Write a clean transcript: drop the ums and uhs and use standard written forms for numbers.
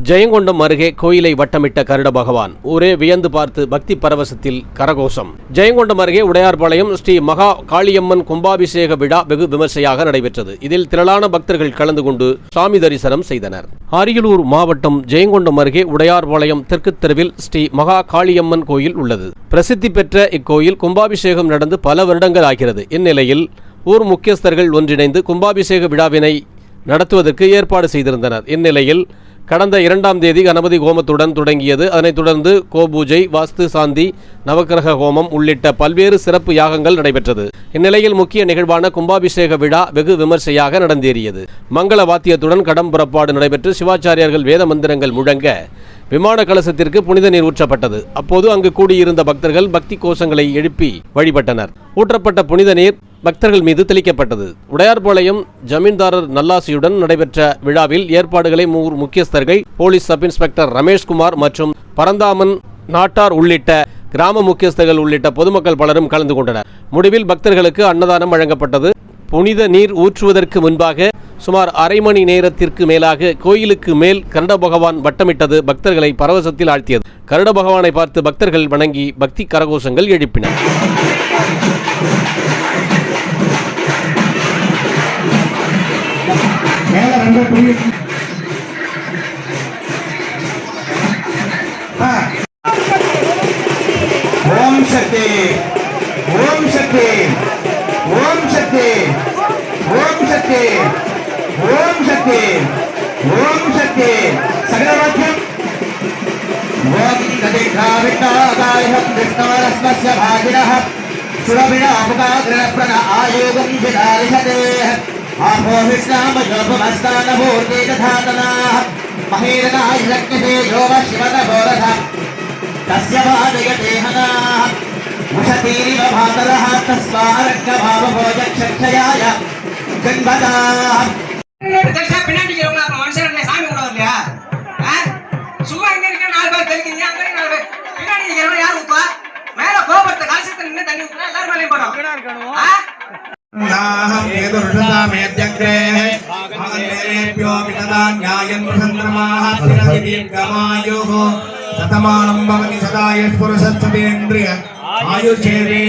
ஜெயங்கொண்டம் அருகே கோயிலை வட்டமிட்ட கருட பகவான் ஊரே வியந்து பார்த்து பக்தி பரவசத்தில் கரகோஷம். ஜெயங்கொண்டம் அருகே உடையார்பாளையம் ஸ்ரீ மகா காளியம்மன் கும்பாபிஷேக விழா வெகு விமர்சையாக நடைபெற்றது. இதில் திரளான பக்தர்கள் கலந்து கொண்டு சாமி தரிசனம் செய்தனர். அரியலூர் மாவட்டம் ஜெயங்கொண்டம் அருகே உடையார்பாளையம் தெற்கு தெருவில் ஸ்ரீ மகா காளியம்மன் கோயில் உள்ளது. பிரசித்தி பெற்ற இக்கோயில் கும்பாபிஷேகம் நடந்து பல வருடங்கள் ஆகிறது. இந்நிலையில் ஊர் முக்கியஸ்தர்கள் ஒன்றிணைந்து கும்பாபிஷேக விழாவினை நடத்துவதற்கு ஏற்பாடு செய்திருந்தனர். இந்நிலையில் கடந்த 2ஆம் தேதி கணபதி ஹோமத்துடன் தொடங்கியது. அதனைத் தொடர்ந்து கோபூஜை, வாஸ்து சாந்தி, நவக்கிரக ஹோமம் உள்ளிட்ட பல்வேறு சிறப்பு யாகங்கள் நடைபெற்றது. இந்நிலையில் முக்கிய நிகழ்வான கும்பாபிஷேக விழா வெகு விமர்சையாக நடந்தேறியது. மங்கள வாத்தியத்துடன் கடம் புறப்பாடு நடைபெற்று சிவாச்சாரியர்கள் வேத மந்திரங்கள் முழங்க விமான கலசத்திற்கு புனித நீர் ஊற்றப்பட்டது. அப்போது அங்கு கூடியிருந்த பக்தர்கள் பக்தி கோஷங்களை எழுப்பி வழிபட்டனர். ஊற்றப்பட்ட புனித நீர் பக்தர்கள் மீது தெளிக்கப்பட்டது. உடையார்பாளையம் ஜமீன்தாரர் நல்லாசியுடன் நடைபெற்ற விழாவில் ஏற்பாடுகளை முக்கியஸ்தர்கள், போலீஸ் சப் இன்ஸ்பெக்டர் ரமேஷ்குமார் மற்றும் பரந்தாமன் நாட்டார் உள்ளிட்ட கிராம முக்கியஸ்தர்கள் உள்ளிட்ட பொதுமக்கள் பலரும் கலந்து கொண்டனர். முடிவில் பக்தர்களுக்கு அன்னதானம் வழங்கப்பட்டது. புனித நீர் ஊற்றுவதற்கு முன்பாக சுமார் அரை மணி நேரத்திற்கு மேலாக கோயிலுக்கு மேல் கருட பகவான் வட்டமிட்டது பக்தர்களை பரவசத்தில் ஆழ்த்தியது. கருட பகவானை பார்த்து பக்தர்கள் வணங்கி பக்தி கரகோஷங்கள் எழுப்பினர். ஓம் சக்தி, ஓம் சக்தி, ஓம் சக்தி, ஓம் சக்தி, ஓம் சக்தி, ஓம் சக்தி. சகலவாக்கியம் ஓம் கதிகாவிட்டாதாயம் விஷ்ணோரஸ்மஸ்ய பாகினः சுரபிணாமுகாகிரண ஆயோகம் விதாரிஷதே ஆபோ விஷ்ணாமயோபமஸ்தானமூர்த்தி ததாதனாः மஹேரநாயக்ஞதே யோவ சிவனபோரத தஸ்ய பாதயதேஹனாः உஷதீரிவ பாதரः தஸ்மாரக்கபாவபோஜக்ஷயாய ஜன்மதாः. பின்னாடி மனுஷன் சாமி கூட இல்லையா? சும்மா இங்க இருக்க 4 பேர் தெளிக்கிறீங்க, அங்க 4 பேர் பின்னாடி இருக்கிறவங்க யார் ஊத்துவா? மேல கோபத்தை கலசத்தை நின்று தண்ணி ஊத்துனா எல்லாரும் மேலேயும் போடும். நாஹம் ஏதுர்ஷதாமேத்யக்ரே ஆகந்தேபியோ விததான் ஞாயம் பிரசந்தமாஹ திரதீர்கமாயுः சதமானம் பவதி சதாயத் புருஷஸ்தேந்திரிய ஆயுஷேவே.